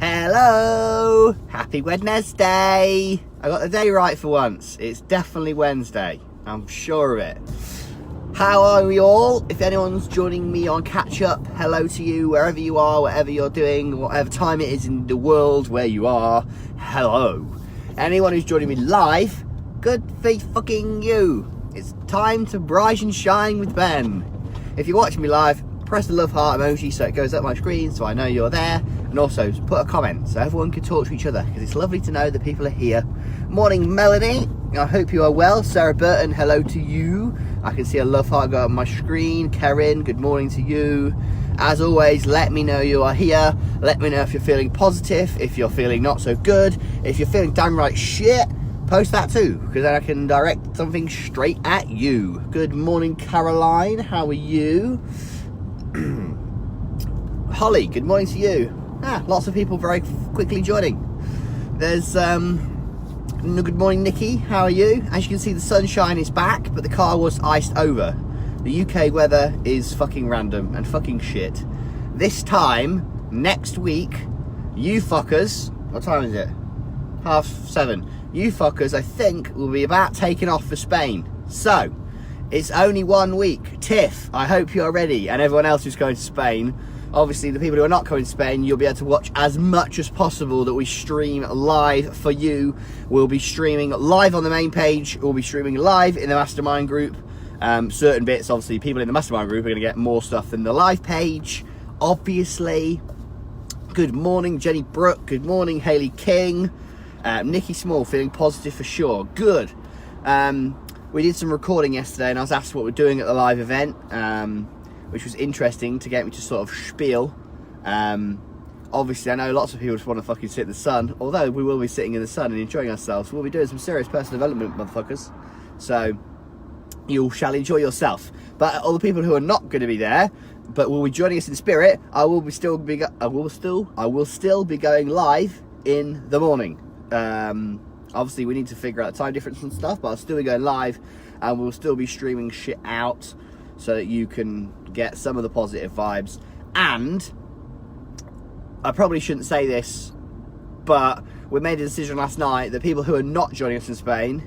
Hello! Happy Wednesday! I got the day right for once. It's definitely Wednesday. I'm sure of it. How are we all? If anyone's joining me on catch up, hello to you wherever you are, whatever you're doing, whatever time it is in the world where you are. Hello. Anyone who's joining me live, good for fucking you. It's time to rise and shine with Ben. If you're watching me live, press the love heart emoji so it goes up my screen so I know you're there, and also put a comment so everyone can talk to each other, because it's lovely to know that people are here. Morning Melanie, I hope you are well. Sarah Burton, hello to you. I can see a love heart go up my screen. Karen, good morning to you. As always, let me know you are here. Let me know if you're feeling positive, if you're feeling not so good, if you're feeling downright shit. Post that too, because then I can direct something straight at you. Good morning Caroline, how are you? Holly, good morning to you. Lots of people very quickly joining. There's good morning Nikki, how are you? As you can see, the sunshine is back, but the car was iced over. The UK weather is fucking random and fucking shit. This time next week, you fuckers, what time is it? 7:30. You fuckers, I think, will be about taking off for Spain. So it's only 1 week. Tiff, I hope you're ready, and everyone else who's going to Spain. Obviously, the people who are not going to Spain, you'll be able to watch as much as possible that we stream live for you. We'll be streaming live on the main page. We'll be streaming live in the mastermind group. Certain bits, obviously, people in the mastermind group are going to get more stuff than the live page, obviously. Good morning, Jenny Brooke. Good morning, Hayley King. Nikki Small, feeling positive for sure. Good. We did some recording yesterday, and I was asked what we're doing at the live event, which was interesting to get me to sort of spiel. Obviously, I know lots of people just want to fucking sit in the sun, although we will be sitting in the sun and enjoying ourselves. We'll be doing some serious personal development, motherfuckers. So you shall enjoy yourself. But all the people who are not going to be there, but will be joining us in spirit, I will still be going live in the morning. Obviously we need to figure out time difference and stuff, but I'll still be going live, and we'll still be streaming shit out so that you can get some of the positive vibes. And I probably shouldn't say this, but we made a decision last night that people who are not joining us in Spain,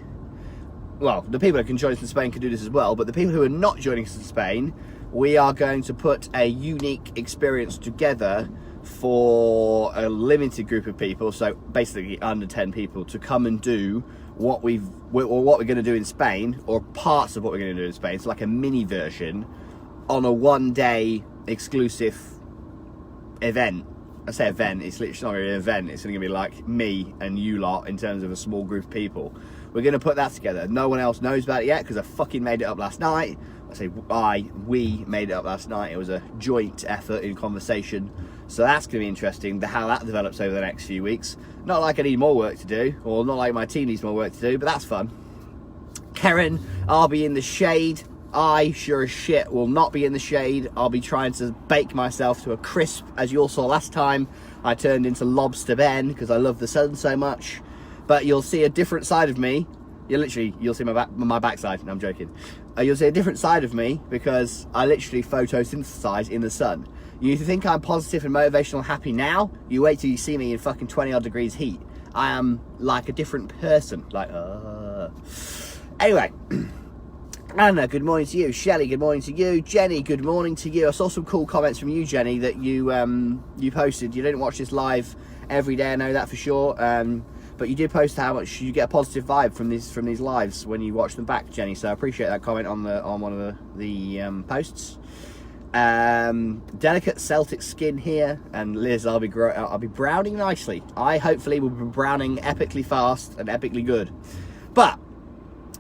well, the people who can join us in Spain can do this as well, but the people who are not joining us in Spain, we are going to put a unique experience together for a limited group of people, so basically under 10 people, to come and do what we're going to do in Spain, or parts of what we're going to do in Spain. So like a mini version on a 1-day exclusive event. I say event, it's literally not really an event, it's going to be like me and you lot in terms of a small group of people. We're going to put that together. No one else knows about it yet, because I fucking made it up last night. I say we made it up last night. It was a joint effort in conversation. So that's going to be interesting, how that develops over the next few weeks. Not like I need more work to do, or not like my team needs more work to do, but that's fun. Karen, I'll be in the shade. I, sure as shit, will not be in the shade. I'll be trying to bake myself to a crisp. As you all saw last time, I turned into Lobster Ben because I love the sun so much. But you'll see a different side of me. You'll see my backside. No, I'm joking. You'll see a different side of me because I literally photosynthesize in the sun. You think I'm positive and motivational and happy now? You wait till you see me in fucking 20 odd degrees heat. I am like a different person. Like, Anyway. Anna, good morning to you. Shelley, good morning to you. Jenny, good morning to you. I saw some cool comments from you, Jenny, that you posted. You didn't watch this live every day, I know that for sure. But you did post how much you get a positive vibe from these lives when you watch them back, Jenny. So I appreciate that comment on one of the posts. Delicate Celtic skin here, and Liz, I'll be browning nicely. I hopefully will be browning epically fast and epically good. But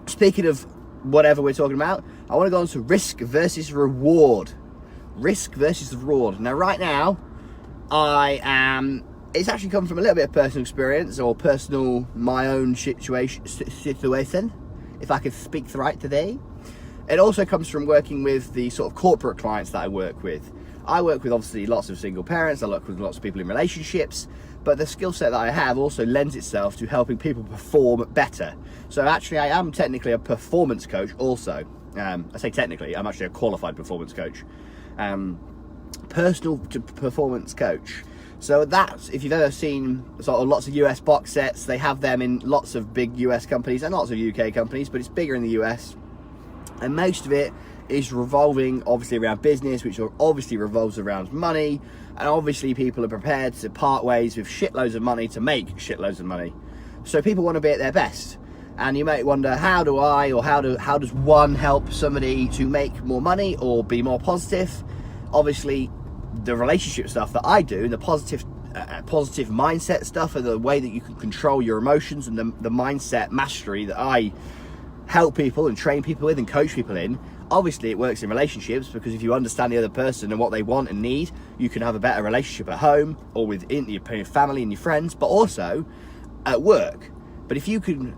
speaking of whatever we're talking about, I want to go on to risk versus reward. Risk versus reward. Now, right now, it's actually come from a little bit of personal experience, or my own situation, if I could speak right today. It also comes from working with the sort of corporate clients that I work with. I work with obviously lots of single parents, I work with lots of people in relationships, but the skill set that I have also lends itself to helping people perform better. So actually I am technically a performance coach also. I say technically, I'm actually a qualified performance coach. Personal performance coach. So that's, if you've ever seen sort of lots of US box sets, they have them in lots of big US companies and lots of UK companies, but it's bigger in the US. And most of it is revolving obviously around business, which obviously revolves around money. And obviously people are prepared to part ways with shitloads of money to make shitloads of money. So people want to be at their best. And you might wonder, how does one help somebody to make more money or be more positive? Obviously, the relationship stuff that I do, the positive mindset stuff, and the way that you can control your emotions, and the mindset mastery that I help people and train people with and coach people in, obviously it works in relationships, because if you understand the other person and what they want and need, you can have a better relationship at home or within your family and your friends, but also at work. But if you can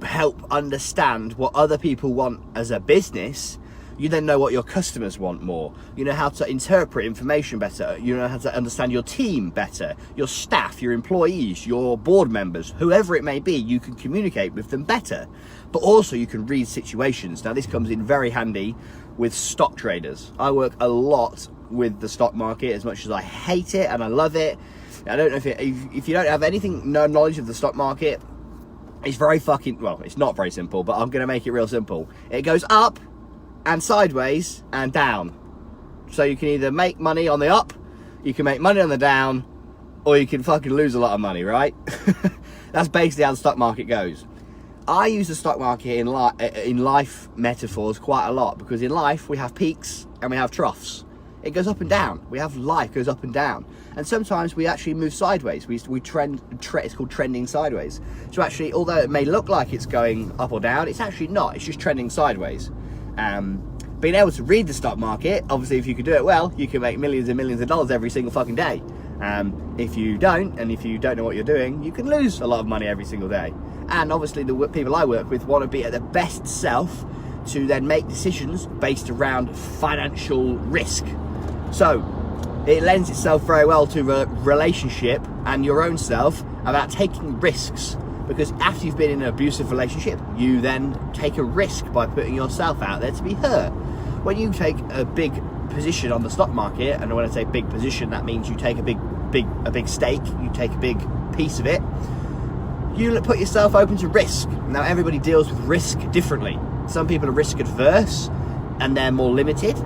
help understand what other people want as a business, you then know what your customers want more. You know how to interpret information better. You know how to understand your team better, your staff, your employees, your board members, whoever it may be. You can communicate with them better, but also you can read situations. Now this comes in very handy with stock traders. I work a lot with the stock market, as much as I hate it and I love it. I don't know if you don't have no knowledge of the stock market, it's very it's not very simple, but I'm going to make it real simple. It goes up and sideways and down. So you can either make money on the up, you can make money on the down, or you can fucking lose a lot of money, right? That's basically how the stock market goes. I use the stock market in life metaphors quite a lot, because in life we have peaks and we have troughs. It goes up and down. We have life goes up and down. And sometimes we actually move sideways. We trend, it's called trending sideways. So actually, although it may look like it's going up or down, it's actually not. It's just trending sideways. Being able to read the stock market, obviously if you can do it well, you can make millions and millions of dollars every single fucking day. If you don't, and if you don't know what you're doing, you can lose a lot of money every single day. And obviously the people I work with want to be at their best self to then make decisions based around financial risk. So it lends itself very well to a relationship and your own self about taking risks, because after you've been in an abusive relationship, you then take a risk by putting yourself out there to be hurt. When you take a big position on the stock market, and when I say big position, that means you take a big stake, you take a big piece of it, you put yourself open to risk. Now everybody deals with risk differently. Some people are risk adverse and they're more limited,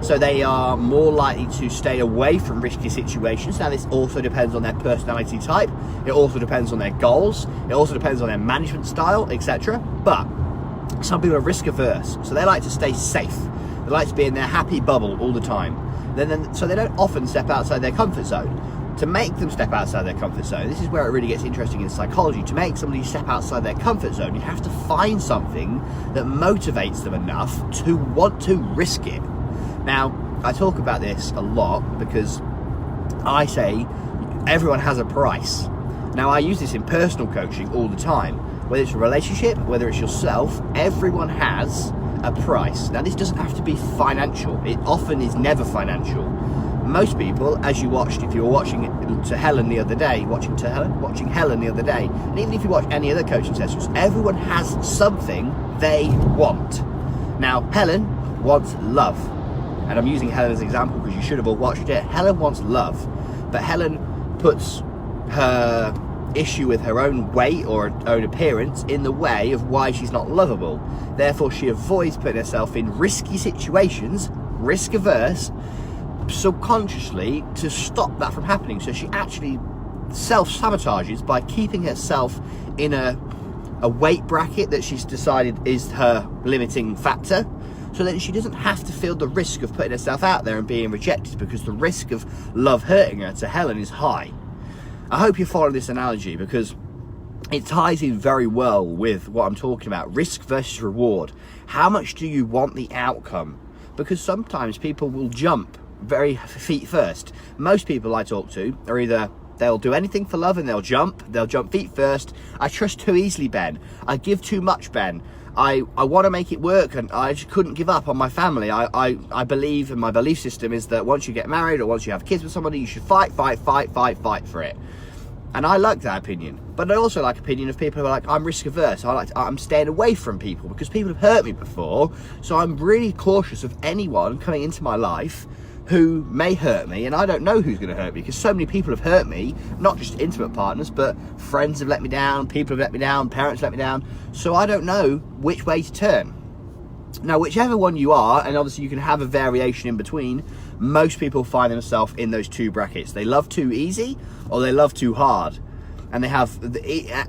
so they are more likely to stay away from risky situations. Now this also depends on their personality type, it also depends on their goals, it also depends on their management style, etc. But some people are risk averse, so they like to stay safe. They like to be in their happy bubble all the time. So they don't often step outside their comfort zone. To make them step outside their comfort zone, this is where it really gets interesting in psychology. To make somebody step outside their comfort zone, you have to find something that motivates them enough to want to risk it. Now, I talk about this a lot because I say everyone has a price. Now, I use this in personal coaching all the time. Whether it's a relationship, whether it's yourself, everyone has a price. Now, this doesn't have to be financial. It often is never financial. Most people, as you watched, if you were watching Helen the other day, watching Helen the other day, and even if you watch any other coaching sessions, everyone has something they want. Now, Helen wants love. And I'm using Helen as an example because you should have all watched it. Helen wants love, but Helen puts her issue with her own weight or her own appearance in the way of why she's not lovable. Therefore, she avoids putting herself in risky situations, risk averse, subconsciously, to stop that from happening. So she actually self-sabotages by keeping herself in a weight bracket that she's decided is her limiting factor, so that she doesn't have to feel the risk of putting herself out there and being rejected, because the risk of love hurting her to Helen is high. I hope you follow this analogy because it ties in very well with what I'm talking about, risk versus reward. How much do you want the outcome? Because sometimes people will jump very feet first. Most people I talk to are either they'll do anything for love and they'll jump feet first. I trust too easily, Ben. I give too much, Ben. I want to make it work, and I just couldn't give up on my family. I believe, and my belief system is that once you get married or once you have kids with somebody, you should fight for it. And I like that opinion. But I also like opinion of people who are like, I'm risk averse. I'm staying away from people because people have hurt me before. So I'm really cautious of anyone coming into my life who may hurt me, and I don't know who's going to hurt me, because so many people have hurt me, not just intimate partners, but friends have let me down, people have let me down, parents let me down, so I don't know which way to turn. Now, whichever one you are, and obviously you can have a variation in between, most people find themselves in those two brackets. They love too easy, or they love too hard. And they have,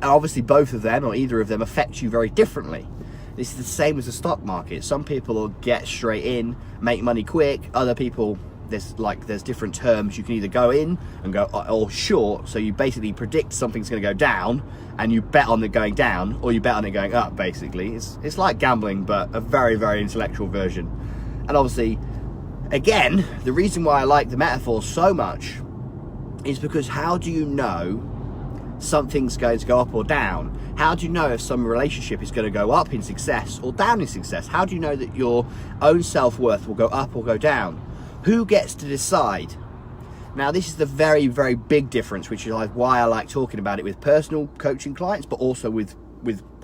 obviously both of them, or either of them, affect you very differently. This is the same as the stock market. Some people will get straight in, make money quick. Other people, there's different terms. You can either go in and go, or short. So you basically predict something's going to go down, and you bet on it going down, or you bet on it going up. Basically, it's like gambling, but a very, very intellectual version. And obviously, again, the reason why I like the metaphor so much is because how do you know something's going to go up or down? How do you know if some relationship is going to go up in success or down in success? How do you know that your own self-worth will go up or go down? Who gets to decide? Now, this is the very, very big difference, which is why I like talking about it with personal coaching clients, but also with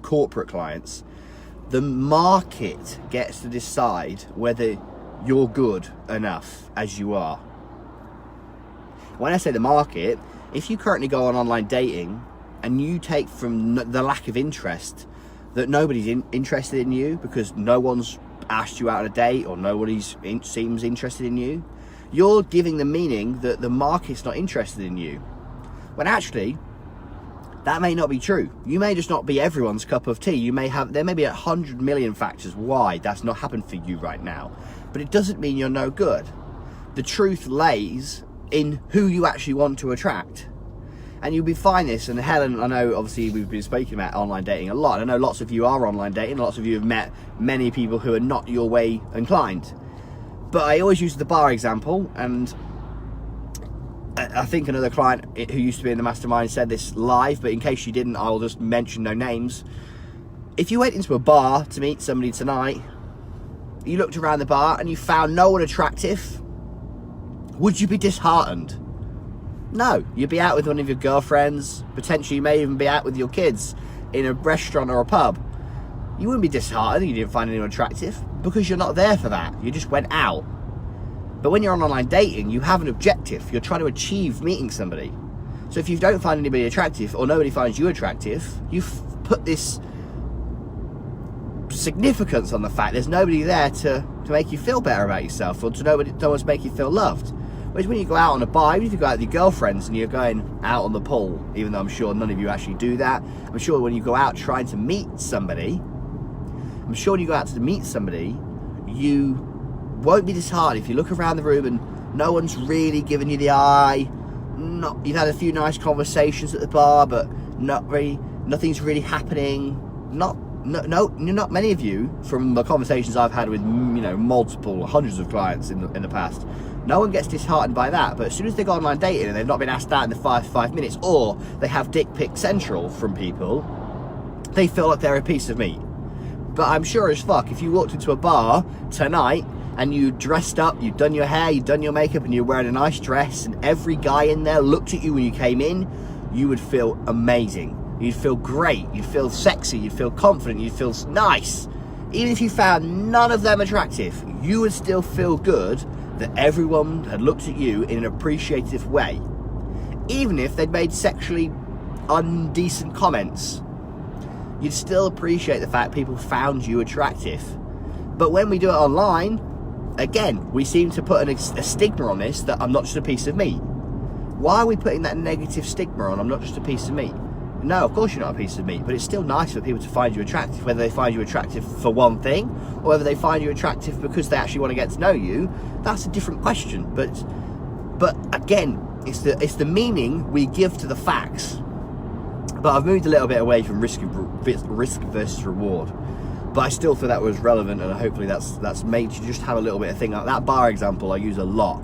corporate clients. The market gets to decide whether you're good enough as you are. When I say the market, if you currently go on online dating and you take from the lack of interest that nobody's interested in you because no one's asked you out on a date or nobody seems interested in you, you're giving the meaning that the market's not interested in you. When actually, that may not be true. You may just not be everyone's cup of tea. There may be 100 million factors why that's not happened for you right now. But it doesn't mean you're no good. The truth lays in who you actually want to attract. And you'll be fine this, and Helen, I know obviously we've been speaking about online dating a lot. I know lots of you are online dating, lots of you have met many people who are not your way inclined. But I always use the bar example, and I think another client who used to be in the mastermind said this live, but in case you didn't, I'll just mention no names. If you went into a bar to meet somebody tonight, you looked around the bar and you found no one attractive, would you be disheartened? No, you'd be out with one of your girlfriends, potentially you may even be out with your kids in a restaurant or a pub. You wouldn't be disheartened if you didn't find anyone attractive, because you're not there for that, you just went out. But when you're on online dating, you have an objective, you're trying to achieve meeting somebody. So if you don't find anybody attractive, or nobody finds you attractive, you've put this significance on the fact there's nobody there to make you feel better about yourself, or no one's make you feel loved. Whereas when you go out on a bar, even if you go out with your girlfriends and you're going out on the pool, even though I'm sure none of you actually do that, I'm sure when you go out trying to meet somebody, you won't be disheartened if you look around the room and no one's really giving you the eye. You've had a few nice conversations at the bar, but nothing's really happening. Not many of you, from the conversations I've had with multiple hundreds of clients in the past, no one gets disheartened by that. But as soon as they go online dating and they've not been asked out in the 5 minutes, or they have dick pic central from people, they feel like they're a piece of meat. But I'm sure as fuck, if you walked into a bar tonight and you dressed up, you'd done your hair, you'd done your makeup, and you're wearing a nice dress, and every guy in there looked at you when you came in, you would feel amazing. You'd feel great, you'd feel sexy, you'd feel confident, you'd feel nice. Even if you found none of them attractive, you would still feel good that everyone had looked at you in an appreciative way. Even if they'd made sexually indecent comments, you'd still appreciate the fact people found you attractive. But when we do it online, again, we seem to put a stigma on this, that I'm not just a piece of meat. Why are we putting that negative stigma on, I'm not just a piece of meat? No, of course you're not a piece of meat, but it's still nice for people to find you attractive, whether they find you attractive for one thing, or whether they find you attractive because they actually want to get to know you. That's a different question. But again, it's the meaning we give to the facts. But I've moved a little bit away from risk versus reward. But I still feel that was relevant, and hopefully that's made you just have a little bit of thing. Like that bar example I use a lot.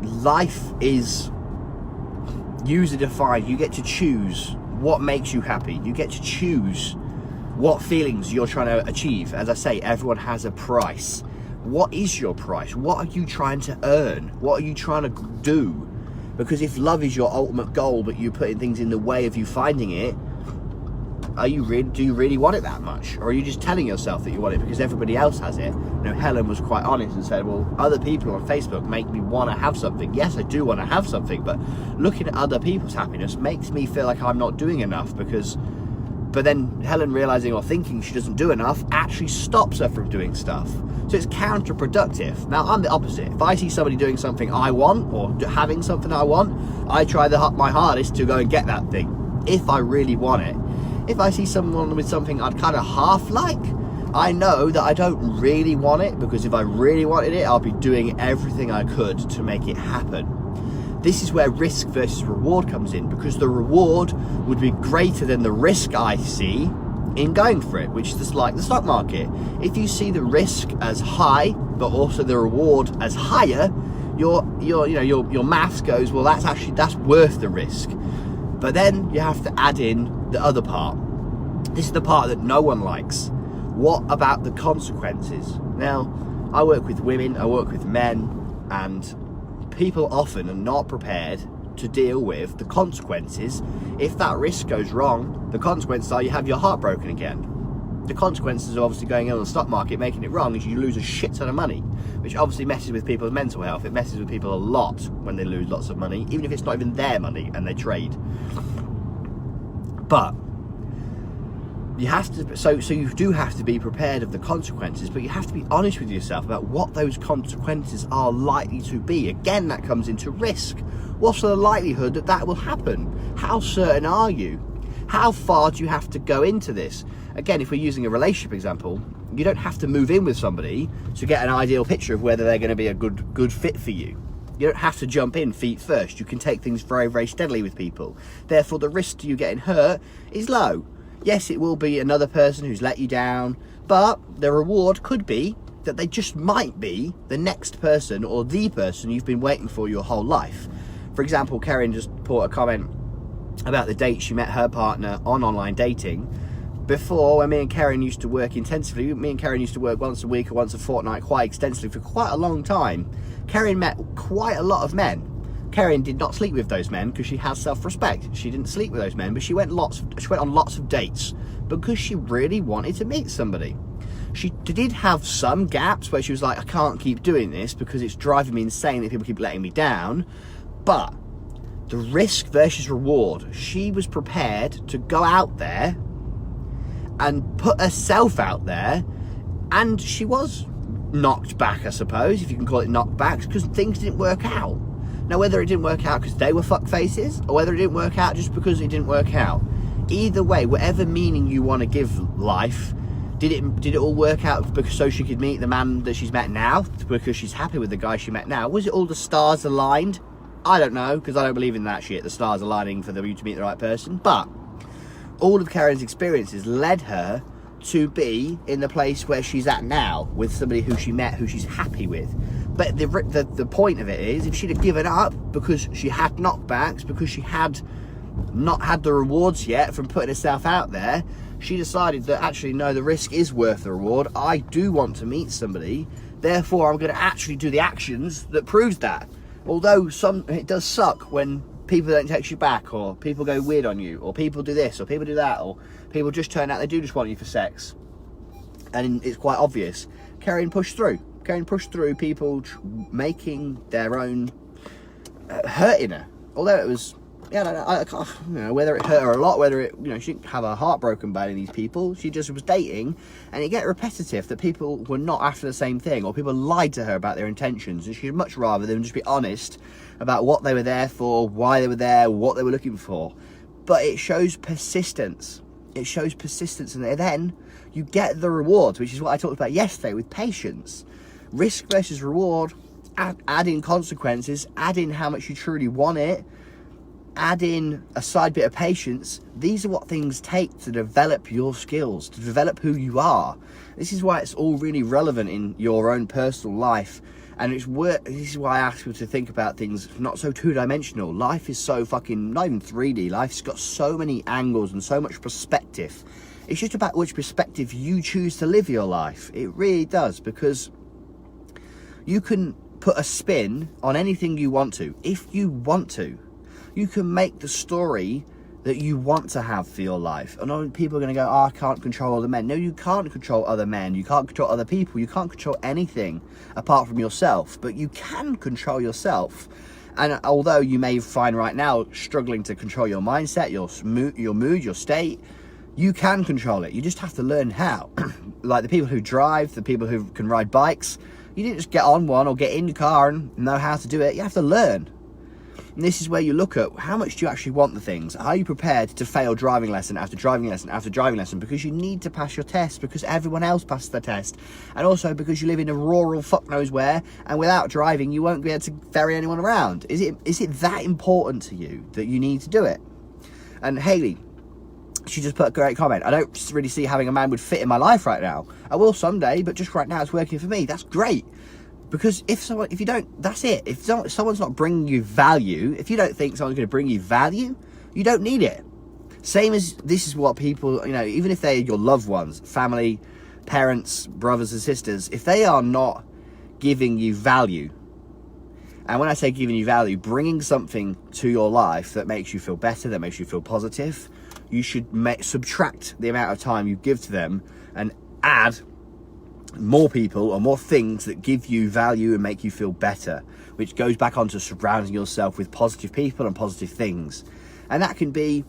Life is user defined. You get to choose what makes you happy. You get to choose what feelings you're trying to achieve. As I say, everyone has a price. What is your price? What are you trying to earn? What are you trying to do? Because if love is your ultimate goal, but you're putting things in the way of you finding it, do you really want it that much? Or are you just telling yourself that you want it because everybody else has it? Helen was quite honest and said, well, other people on Facebook make me want to have something. Yes, I do want to have something, but looking at other people's happiness makes me feel like I'm not doing enough but then Helen realizing or thinking she doesn't do enough actually stops her from doing stuff. So it's counterproductive. Now, I'm the opposite. If I see somebody doing something I want or having something I want, I try my hardest to go and get that thing, if I really want it. If I see someone with something I'd kind of half like, I know that I don't really want it, because if I really wanted it, I'll be doing everything I could to make it happen. This is where risk versus reward comes in, because the reward would be greater than the risk I see in going for it, which is just like the stock market. If you see the risk as high, but also the reward as higher, your maths goes, well, that's worth the risk. But then you have to add in the other part. This is the part that no one likes. What about the consequences? Now, I work with women, I work with men, and people often are not prepared to deal with the consequences. If that risk goes wrong, the consequences are you have your heart broken again. The consequences of obviously going in on the stock market, making it wrong, is you lose a shit ton of money, which obviously messes with people's mental health. It messes with people a lot when they lose lots of money, even if it's not even their money and they trade. But you have to, so you do have to be prepared of the consequences, but you have to be honest with yourself about what those consequences are likely to be. Again, that comes into risk. What's the likelihood that that will happen? How certain are you? How far do you have to go into this? Again, if we're using a relationship example, you don't have to move in with somebody to get an ideal picture of whether they're going to be a good fit for you. You don't have to jump in feet first. You can take things very, very steadily with people. Therefore, the risk to you getting hurt is low. Yes, it will be another person who's let you down, but the reward could be that they just might be the next person or the person you've been waiting for your whole life. For example, Karen just put a comment about the date she met her partner on online dating. Before, when me and Karen used to work intensively, me and Karen used to work once a week or once a fortnight quite extensively for quite a long time. Karen met quite a lot of men. Karen did not sleep with those men because she has self-respect. She didn't sleep with those men, but she went on lots of dates because she really wanted to meet somebody. She did have some gaps where she was like, I can't keep doing this because it's driving me insane that people keep letting me down. But the risk versus reward, she was prepared to go out there and put herself out there, and she was knocked back, I suppose, if you can call it knocked back, because things didn't work out. Now, whether it didn't work out because they were fuck faces, or whether it didn't work out just because it didn't work out, either way, whatever meaning you want to give life, did it all work out because so she could meet the man that she's met now, because she's happy with the guy she met now? Was it all the stars aligned? I don't know, because I don't believe in that shit, the stars aligning for you to meet the right person. But all of Karen's experiences led her to be in the place where she's at now, with somebody who she met, who she's happy with. But the point of it is, if she'd have given up because she had knockbacks, because she had not had the rewards yet from putting herself out there, she decided that actually, no, the risk is worth the reward. I do want to meet somebody, therefore I'm going to actually do the actions that proves that. Although it does suck when people don't text you back, or people go weird on you, or people do this, or people do that, or people just turn out they do just want you for sex. And it's quite obvious. Karen pushed through. Karen pushed through people making their own hurting her. Although it was, I can't, whether it hurt her a lot, whether it, she didn't have her heart broken by any of these people. She just was dating, and it get repetitive that people were not after the same thing, or people lied to her about their intentions, and she'd much rather them just be honest about what they were there for, why they were there, what they were looking for. But it shows persistence. It shows persistence, and then you get the rewards, which is what I talked about yesterday with patience. Risk versus reward, add in consequences, add in how much you truly want it, add in a side bit of patience. These are what things take to develop your skills, to develop who you are. This is why it's all really relevant in your own personal life. And this is why I ask you to think about things not so two-dimensional. Life is so fucking, not even 3D, life's got so many angles and so much perspective. It's just about which perspective you choose to live your life. It really does, because you can put a spin on anything you want to, if you want to. You can make the story that you want to have for your life. And people are going to go, oh, I can't control other men. No, you can't control other men. You can't control other people. You can't control anything apart from yourself. But you can control yourself. And although you may find right now struggling to control your mindset, your mood, your state, you can control it. You just have to learn how. Like the people who drive, the people who can ride bikes, you didn't just get on one or get in the car and know how to do it. You have to learn. And this is where you look at how much do you actually want the things. Are you prepared to fail driving lesson after driving lesson after driving lesson because you need to pass your test, because everyone else passes their test, and also because you live in a rural fuck knows where, and without driving you won't be able to ferry anyone around. Is it that important to you that you need to do it? And Hayley, she just put a great comment. I don't really see having a man would fit in my life right now. I will someday, but just right now it's working for me. That's great. Because if you don't, that's it. If someone's not bringing you value, if you don't think someone's going to bring you value, you don't need it. Same as this is what people, even if they're your loved ones, family, parents, brothers and sisters, if they are not giving you value, and when I say giving you value, bringing something to your life that makes you feel better, that makes you feel positive, you should subtract the amount of time you give to them and add more people or more things that give you value and make you feel better, which goes back onto surrounding yourself with positive people and positive things. And that can be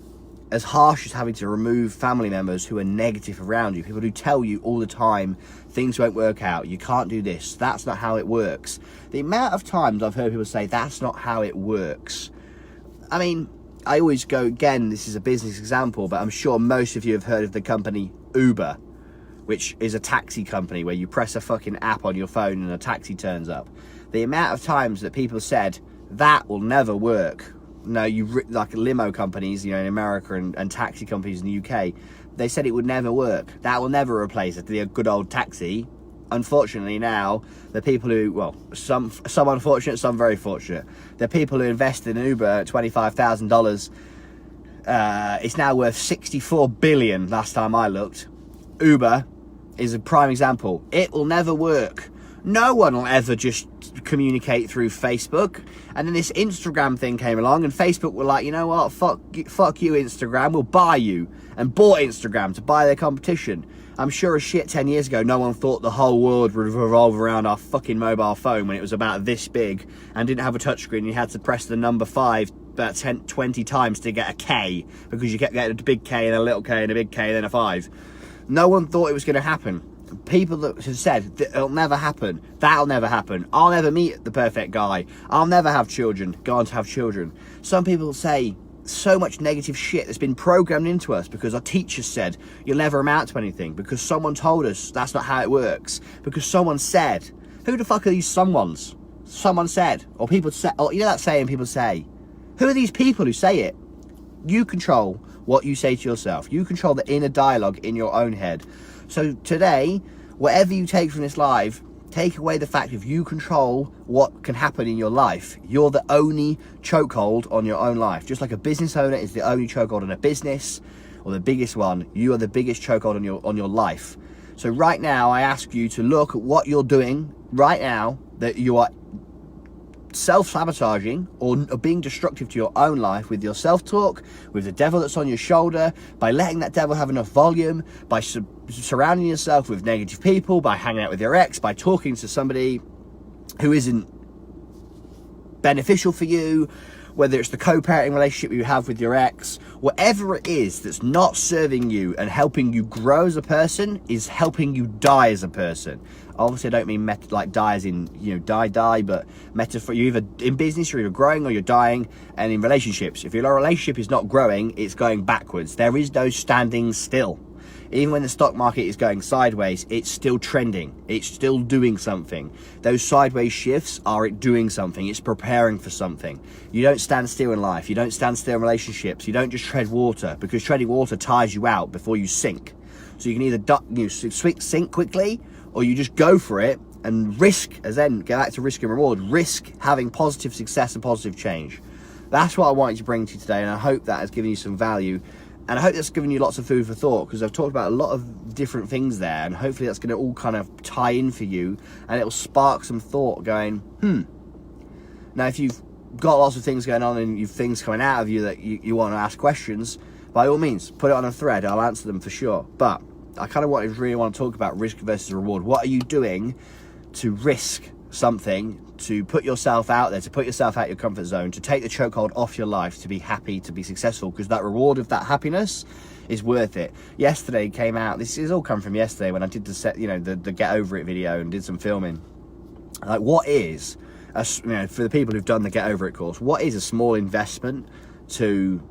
as harsh as having to remove family members who are negative around you, people who tell you all the time things won't work out, you can't do this, that's not how it works. The amount of times I've heard people say that's not how it works. I mean, I always go, again, this is a business example, but I'm sure most of you have heard of the company Uber, which is a taxi company where you press a fucking app on your phone and a taxi turns up. The amount of times that people said that will never work. No, like limo companies, in America and taxi companies in the UK, they said it would never work. That will never replace it, the good old taxi. Unfortunately now, the people who, well, some unfortunate, some very fortunate, the people who invested in Uber at $25,000, it's now worth $64 billion last time I looked. Uber is a prime example. It will never work. No one will ever just communicate through Facebook. And then this Instagram thing came along and Facebook were like, you know what, fuck you Instagram, we'll buy you. And bought Instagram to buy their competition. I'm sure as shit 10 years ago no one thought the whole world would revolve around our fucking mobile phone when it was about this big and didn't have a touchscreen. You had to press the number 5 about 20 times to get a K, because you kept getting a big K and a little K and a big K and then a 5. No one thought it was going to happen. People that have said that it'll never happen, that'll never happen, I'll never meet the perfect guy, I'll never have children, go on to have children. Some people say so much negative shit that's been programmed into us because our teachers said you'll never amount to anything, because someone told us that's not how it works, because someone said. Who the fuck are these someones? Someone said, or people say, or that saying people say. Who are these people who say it? You control what you say to yourself. You control the inner dialogue in your own head. So today, whatever you take from this live, take away the fact if you control what can happen in your life. You're the only chokehold on your own life. Just like a business owner is the only chokehold on a business, or the biggest one, you are the biggest chokehold on your life. So right now, I ask you to look at what you're doing right now that you are self-sabotaging or being destructive to your own life with your self-talk, with the devil that's on your shoulder, by letting that devil have enough volume, by surrounding yourself with negative people, by hanging out with your ex, by talking to somebody who isn't beneficial for you, whether it's the co-parenting relationship you have with your ex, whatever it is that's not serving you and helping you grow as a person is helping you die as a person. Obviously, I don't mean like die as in, die, but metaphor. You're either in business, you're either growing or you're dying. And in relationships, if your relationship is not growing, it's going backwards. There is no standing still. Even when the stock market is going sideways, it's still trending. It's still doing something. Those sideways shifts are it doing something. It's preparing for something. You don't stand still in life. You don't stand still in relationships. You don't just tread water, because treading water tires you out before you sink. So you can either sink quickly, or you just go for it and risk, as then go back to risk and reward, risk having positive success and positive change. That's what I wanted to bring to you today, and I hope that has given you some value. And I hope that's given you lots of food for thought, because I've talked about a lot of different things there, and hopefully that's going to all kind of tie in for you, and it'll spark some thought going, Now, if you've got lots of things going on and you've things coming out of you that you want to ask questions, by all means, put it on a thread. I'll answer them for sure. But I kind of really want to talk about risk versus reward. What are you doing to risk something, to put yourself out there, to put yourself out your comfort zone, to take the chokehold off your life, to be happy, to be successful? Because that reward of that happiness is worth it. Yesterday came out, this has all come from yesterday when I did the Get Over It video and did some filming. Like, what is, for the people who've done the Get Over It course, what is a small investment to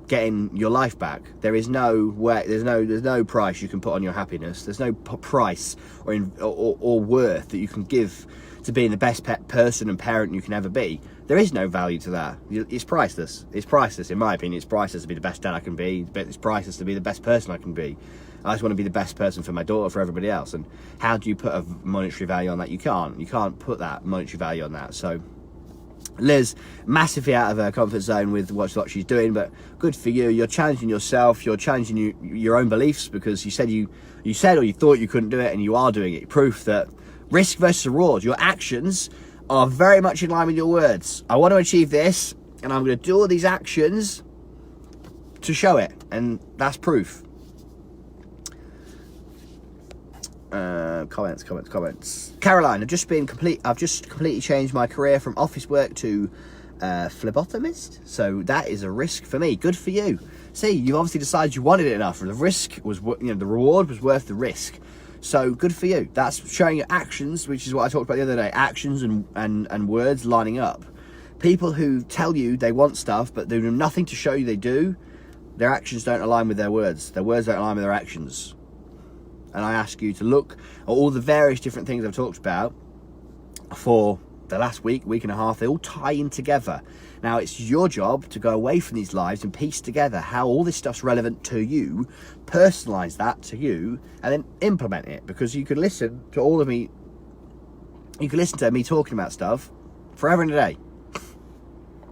getting your life back? There is no way, there's no price you can put on your happiness. There's no price or worth that you can give to being the best person and parent you can ever be. There is no value to that. It's priceless. It's priceless, in my opinion. It's priceless to be the best dad I can be. It's priceless to be the best person I can be. I just want to be the best person for my daughter, for everybody else. And how do you put a monetary value on that? You can't. You can't put that monetary value on that. So Liz, massively out of her comfort zone with what she's doing, but good for you. You're challenging yourself. You're challenging your own beliefs, because you said or you thought you couldn't do it, and you are doing it. Proof that risk versus reward. Your actions are very much in line with your words. I want to achieve this, and I'm going to do all these actions to show it, and that's proof. Comments. Caroline, I've just completely changed my career from office work to phlebotomist. So that is a risk for me. Good for you. See, you obviously decided you wanted it enough. The risk was, the reward was worth the risk. So good for you. That's showing your actions, which is what I talked about the other day. Actions and words lining up. People who tell you they want stuff, but they do nothing to show you they do, their actions don't align with their words. Their words don't align with their actions. And I ask you to look at all the various different things I've talked about for the last week and a half. They all tie in together. Now, it's your job to go away from these lives and piece together how all this stuff's relevant to you, personalize that to you, and then implement it. Because you could listen to all of me, you could listen to me talking about stuff forever and a day.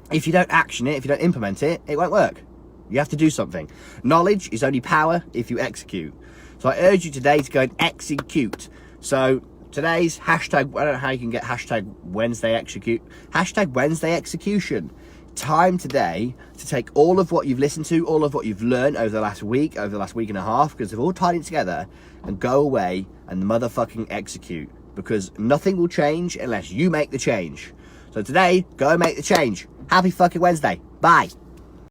If you don't action it, if you don't implement it, it won't work. You have to do something. Knowledge is only power if you execute. So I urge you today to go and execute. So today's hashtag, I don't know how you can get hashtag Wednesday execute. Hashtag Wednesday execution. Time today to take all of what you've listened to, all of what you've learned over the last week and a half, because they've all tied in together, and go away and motherfucking execute. Because nothing will change unless you make the change. So today, go and make the change. Happy fucking Wednesday. Bye.